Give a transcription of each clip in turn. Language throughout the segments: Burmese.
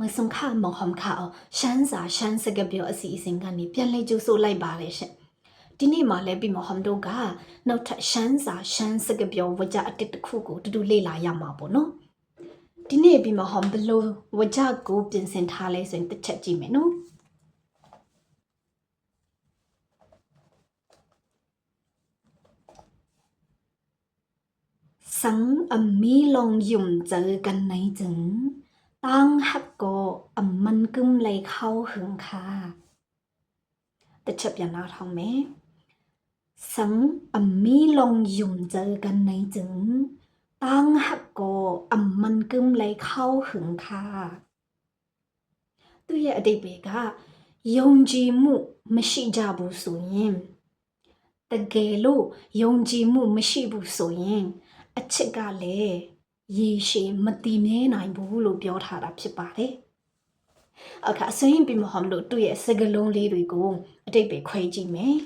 မဆုံခမောင်ဟမ်ခါရှမ်းစာရှမ်းစကပြောအစီအစဉ်ကနေပြန်လဲကြိုးဆိုလိုက်ပါလေရှင်ဒီနေ့မှလည်းပြီးမောင်ဟမ်တို့ကနောက်ထပ်ရှမ်းစာရှမ်းစကပြောဝကြအတစ်တစ်ခုကိုတူတူလေ့လာရမှာပေါ့နော်ဒီနေ့ပြီးမောင်ဟမ်ဘလို့ဝကြကိုပြင်ဆင်ထားလဲဆိုရင်တစ်ချက်ကြည့်မယ်နော်สังอมีลองยุ่มเจอกันไหนจึงตั้งฮักก็มันกึมเลยเข้าหึงค่ะแต่เฉบอย่างน่าท้องไหมสังอมีลองยุ่มเจอกันไหนจึงตั้งฮักก็มันกึมเลยเข้าหึงค่ะตัวอย่างอดีตเบกายงจีมุไม่ใช่จาบุสุยิมแต่เกลูยงจีมุไม่ใช่บุสุยิมအချစ်ကလည်းရေရှည်မတည်မြဲနိုင်ဘူးလို့ပြောထားတာဖြစ်ပါတယ်။အခါဆိုရင်ပြီးမဟုတ်လို့သူ့ရဲ့စကားလုံးလေးတွေကိုအတိတ်ပဲခွဲကြည့်မယ်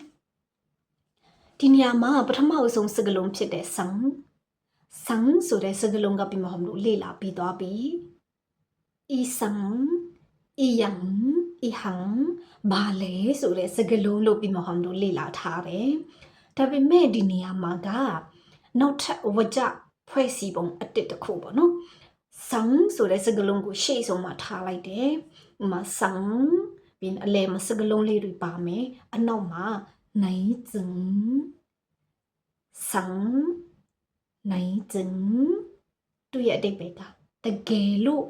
။ဒီနေရာမှာပထမအဆုံးစကားလုံးဖြစ်တဲ့ဆန်းဆိုတဲ့စကားလုံးကပြီးမဟုတ်လို့လေ့လာပြီးသွားပြီ။ဤဆန်းဤယံဤဟံဘာလဲဆိုတဲ့စကားလုံးလို့ပြီးမဟုတ်လို့လေ့လာထားတယ်။ဒါပေမဲ့ဒီနေရာမှာကနောက်ထပ်ဝကြဖွဲ့စည်းပုံအတစ်တစ်ခုပေါ့နော်ဆန်းဆိုတဲ့စကားလုံးကိုရှေ့ဆုံးမှာထားလိုက်တယ်ဥမာဆန်းပြီးအလဲမှာစကားလုံးလေးတွေပါမယ်အနောက်မှာနိုင်ကျင်ဆန်းနိုင်ကျင်သူရဲ့အတိတ်ပဲကတကယ်လို့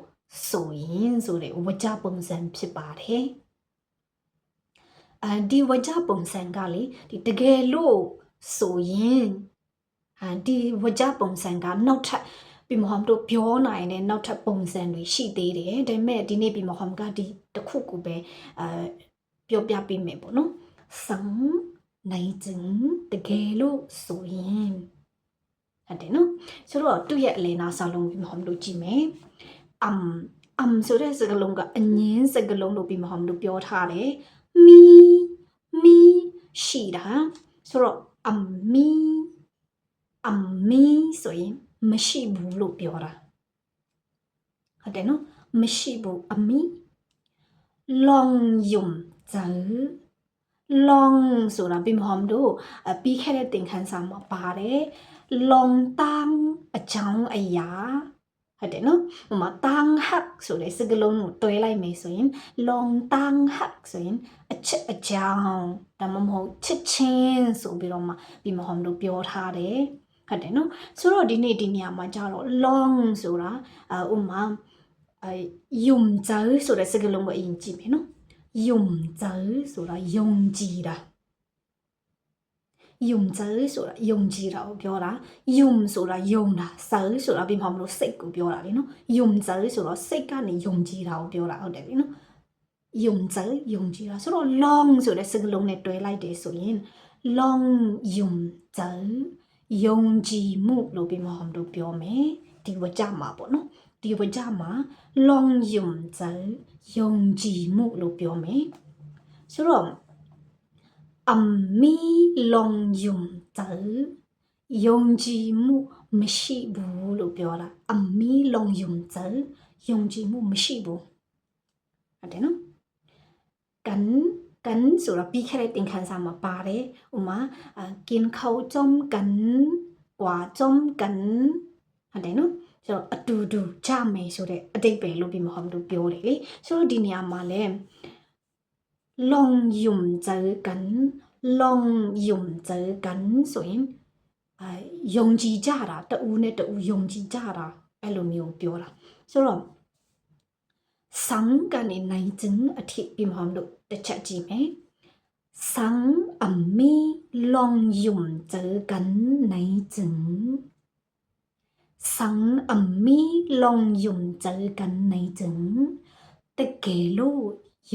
ဆိုရင်ဆိုတဲ့ဝကြပုံစံဖြစ်ပါတယ်ဒီဝကြပုံစံကလေဒီတကယ်လို့ဆိုရင်ဒီဝကြပုံစံကနောက်ထပ်ပြီးမဟုတ်တို့ပြောနိုင်တဲ့နောက်ထပ်ပုံစံတွေရှိသေးတယ်ဒါပေမဲ့ဒီနေ့ပြီးမဟုတ်ကဒီတစ်ခုကိုပဲပြောပြပေးမယ်ပေါ့နော်ဆန်းနိုင်ကျင်တကယ်လို့ဆိုရင်ဟုတ်တယ်နော်ဆိုတော့သူ့ရဲ့အလယ်နာစာလုံးပြီးမဟုတ်တို့ကြည့်မယ်ဆိုတဲ့စကားလုံးကအငင်းစကားလုံးလို့ပြီးမဟုတ်တို့ပြောထားတယ်မီရှိတာဆိုတော့မီဆိုရင်မရှိဘူးလို့ပြောတာဟုတ်တယ်နော်မရှိဘူးအမီလောင်ယုံဇာလောင်ဆိုတာပြီးမဟုတ်တို့ပြီးခဲ့တဲ့သင်ခန်းစာမှာပါတယ်လောင်တန်းအကြောင်းအရာဟုတ်တယ်နော်ဟိုမှာတန်းဟက်ဆိုတဲ့စကားလုံးကိုတွဲလိုက်မယ်ဆိုရင်လောင်တန်းဟက်ဆိုရင်အချစ်အကြောင်းဒါမှမဟုတ်ချစ်ချင်းဆိုပြီးတော့မှပြီးမဟုတ်တို့ပြောထားတယ်ဟုတ်တယ်နော်ဆိုတော့ဒီနေ့ဒီနေရာမှာကျတော့ long ဆိုတာဥမာယုံကြဆိုတဲ့စကားလုံးကိုအရင်ကြည့်မယ်နော်ယုံကြဆိုတာယုံကြည်တာယုံကြဆိုတာယုံကြည်တာကိုပြောတာယုံဆိုတာယုံတာစဆိုတာပြီးမှမလို့စိတ်ကိုပြောတာလေနော်ယုံကြဆိုတော့စိတ်ကနေယုံကြည်တာကိုပြောတာဟုတ်တယ်ပြီနော်ယုံကြတာဆိုတော့ long ဆိုတဲ့စကားလုံးနဲ့တွဲလိုက်တယ်ဆိုရင် long ယုံကြယုံကြည်မှုလို့ပြီးမှတို့ပြောမယ်ဒီဝကြမှာပေါ့နော်ဒီဝကြမှာ long ယုံယုံကြည်မှုလို့ပြောမယ်ဆိုတော့အမီ long ယုံယုံကြည်မှုမရှိဘူးလို့ပြောတာအမီ long ယုံယုံကြည်မှုမရှိဘူးဟုတ်တယ်နော်กันဆိုတာပြီးခဲ့တဲ့သင်ခန်းစာမှာပါတယ်ဥမာกินข้าวจ้อมกันกว่าจ้อมกันဟုတ်တယ်နော်ဆိုတော့အတူတူကြမယ်ဆိုတဲ့အတိတ်ပဲလို့ပြီးမဟုတ်ဘူးပြောတယ်လေဆိုတော့ဒီနေရာမှာလဲ long ယုံเจอกัน long ယုံเจอกันဆိုရင်ယုံကြည်ကြတာတူနဲ့တူယုံကြည်ကြတာအဲ့လိုမျိုးပြောတာဆိုတော့ဆန်းကနေနိုင်ကျင်အထိပြီးမှလို့တစ်ချက်ကြည့်မယ်ဆန်းအမီလောင်ယုံเจอกันနိုင်ကျင်ဆန်းအမီလောင်ယုံเจอกันနိုင်ကျင်တကယ်လို့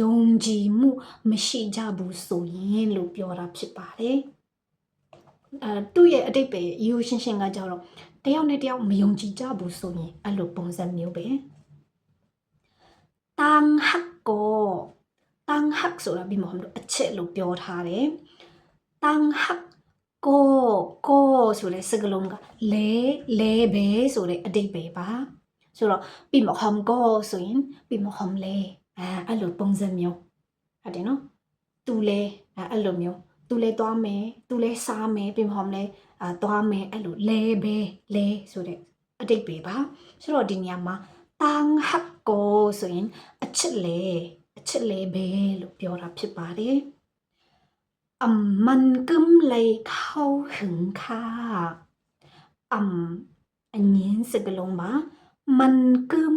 ယုံကြည်မှုမရှိကြဘူးဆိုရင်လို့ပြောတာဖြစ်ပါတယ်သူ့ရဲ့အတိတ်ပဲရိုးရှင်းရှင်းကကြတော့တယောက်နဲ့တယောက်မယုံကြည်ကြဘူးဆိုရင်အဲ့လိုပုံစံမျိုးပဲတန်းဟက်ဆိုတာပြီးမှမလို့အချက်လို့ပြောထားတယ်တန်းဟက်ကိုဆိုတဲ့စကားလုံးကလဲပဲဆိုတဲ့အတိတ်ပဲပါ ဆိုတော့ပြီးမဟမ်ကိုဆိုရင်ပြီးမဟမ်လေအဲ့လိုပုံစံမျိုးဟုတ်တယ်နော်သူလဲအဲ့လိုမျိုးသူလဲသွားမယ်သူလဲစားမယ်ပြီးမဟမ်လဲသွားမယ်အဲ့လိုလဲပဲလဲဆိုတဲ့အတိတ်ပဲပါဆိုတော့ဒီနေရာမှာတန်းဟတ်ကိုဆိုရင်အချစ်လေပဲလို့ပြောတာဖြစ်ပါတယ်มันกึ้มเลยเข้าหึงค่ะอันนี้สกลงมามันกึ้ม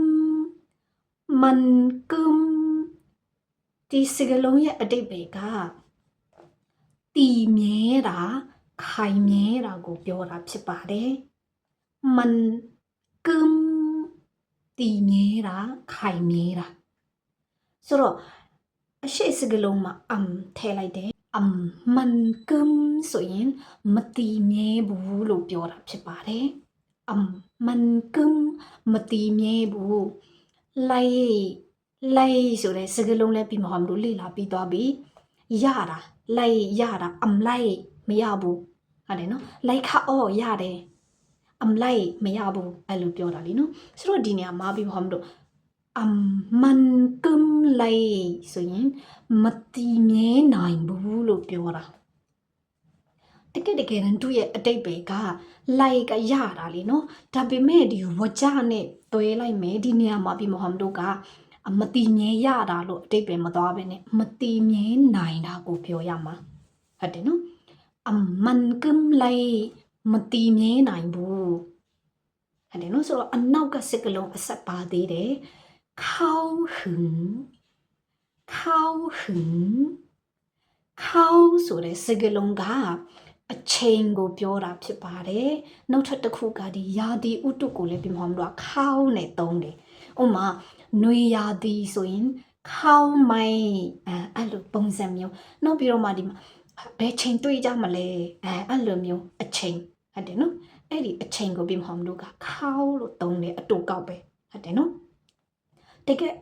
ဒီစကလုံးရဲ့အတိတ်ပဲကတီမြဲတာခိုင်မြဲတာကိုပြောတာဖြစ်ပါတယ်มันกึ้มတီမြဲတာခိုင်မြဲတာဆိုတော့အရှိစကလုံးမှာထည့်လိုက်တယ်มันกึ้มဆိုရင်မတီမြဲဘူးလို့ပြောတာဖြစ်ပါတယ်มันกึ้มမတီမြဲဘူးလိုက်ဆိုတဲ့စကားလုံးလဲပြီးမဟုတ်ဘူးလေ့လာပြီးသွားပြီရတာလိုက်ရတာလိုက်မရဘူးဟုတ်တယ်နော်လိုက်ခအော်ရတယ်လိုက်မရဘူးအဲ့လိုပြောတာလीနော်ဆိုတော့ဒီနေရာမှာပြီးမဟုတ်ဘူးมันกึ้มလိုက်ဆိုရင်မတီမြဲနိုင်ဘူးလို့ပြောတာတကယ်သူ့ရဲ့အတိတ်ပဲကလိုက်ကရတာလीနော်ဒါပေမဲ့ဒီဝကြနဲ့တွဲလိုက်မယ်ဒီနေရာမှာပြီးမဟုတ်ဘူးကမတီမြဲရတာလို့အတိတ်ပဲမသွားပဲနဲ့မတီမြဲနိုင်တာကိုပြောရမှာဟုတ်တယ်နော်มันกึ้มလိုက်မတီမြဲနိုင်ဘူးဟုတ်တယ်နော်ဆိုတော့အနောက်ကစကလုံးအဆက်ပါသေးတယ်เข้าหึงဆိုတဲ့စကလုံးကအချိန်ကိုပြောတာဖြစ်ပါတယ်နောက်ထပ်တစ်ခုကဒီယာဒီဥတုကိုလည်းပြီးမှမလို့ခောင်းနဲ့သုံးတယ်ဥမာနွေရာသီဆိုရင်ခောင်းမိုင်းအဲ့လိုပုံစံမျိုးနောက်ပြီးတော့မှဒီမှာဘယ်ချိန်တွေ့ကြမလဲအဲ့လိုမျိုးအချိန်ဟုတ်တယ်နော်အဲ့ဒီအချိန်ကိုပြီးမှမလို့ကခောင်းလို့သုံးတယ်အတူကောက်ပဲဟုတ်တယ်နော်တကယ်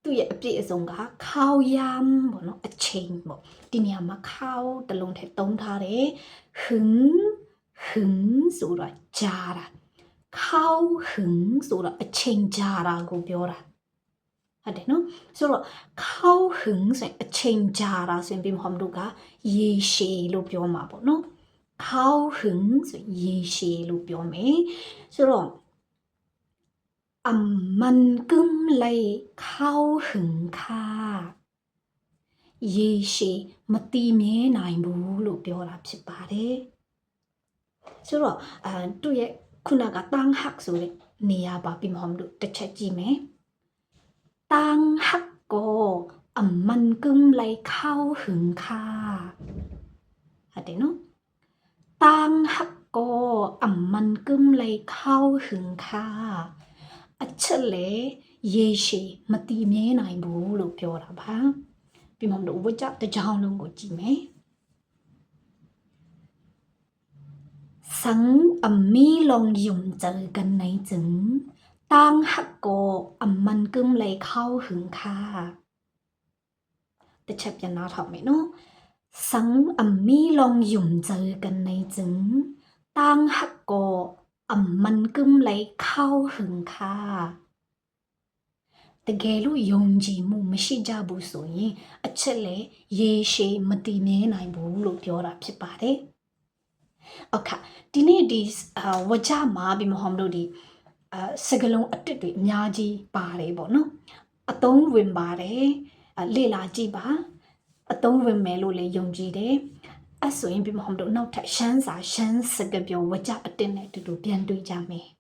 သူ့ရဲ့အပြည့်အစုံကခောင်းရမ်းပေါ့နော်အချိန်ပေါ့ဒီနေရာမှာခောင်းတလုံးထည့်သုံးထားတယ်ဟึงဆိုတော့ကြာတာခောင်းဟึงဆိုတော့အချိန်ကြာတာကိုပြောတာဟုတ်တယ်နော်ဆိုတော့ခောင်းဟึงဆိုရင်အချိန်ကြာတာဆိုရင်ပြီးမှမလို့ကရေရှည်လို့ပြောမှာပေါ့နော်ခောင်းဟึงဆိုရင်ရေရှည်လို့ပြောမယ်ဆိုတော့มันกึ้มเลยเข้าหึงค่ะရေရှည်မတီမြဲနိုင်ဘူးလို့ပြောတာဖြစ်ပါတယ်ဆိုတော့သူ့ရဲ့ခုနကတန်းဟတ်ဆိုတဲ့နေရာပါပြီးမှမလို့တစ်ချက်ကြည့်မယ်တန်းဟတ်ကိုมันกึ้มเลยเข้าหึงค่ะဟုတ်တယ်နော်တန်းဟတ်ကိုมันกึ้มเลยเข้าหึงค่ะအချက်လေရေရှည်မတီမြဲနိုင်ဘူးလို့ပြောတာပါပြီးမှမလို့ဝကြတစ်ကြောင်းလုံးကိုကြည့်မယ်สังมีลงยุ่มเจอกันไหนจึงตั้งหักโกมันกึ้มเลยเข้าหึงค่ะแต่เช็บยันนาถอดไหมเนาะสังมีลงยุ่มเจอกันไหนจึงตั้งหักโกมันกึ้มเลยเข้าหึงค่ะတကယ်လို့ယုံကြည်မှုမရှိကြဘူးဆိုရင်အချက်လေရေရှည်မတည်မြဲနိုင်ဘူးလို့ပြောတာဖြစ်ပါတယ်။ Okay ဒီနေ့ဒီဝကြမှာပြီးမဟုတ်လို့ဒီစကလုံးအတစ်တွေအများကြီးပါတယ်ပေါ့နော်။အသုံးဝင်ပါတယ်လေ့လာကြည့်ပါအသုံးဝင်မယ်လို့လည်းယုံကြည်တယ်။အဲ့ဆိုရင်ပြီးမဟုတ်လို့နောက်ထပ်ရှမ်းစာရှမ်းစကပြောဝကြအတစ်နဲ့အတူတူပြန်တွေ့ကြမယ်။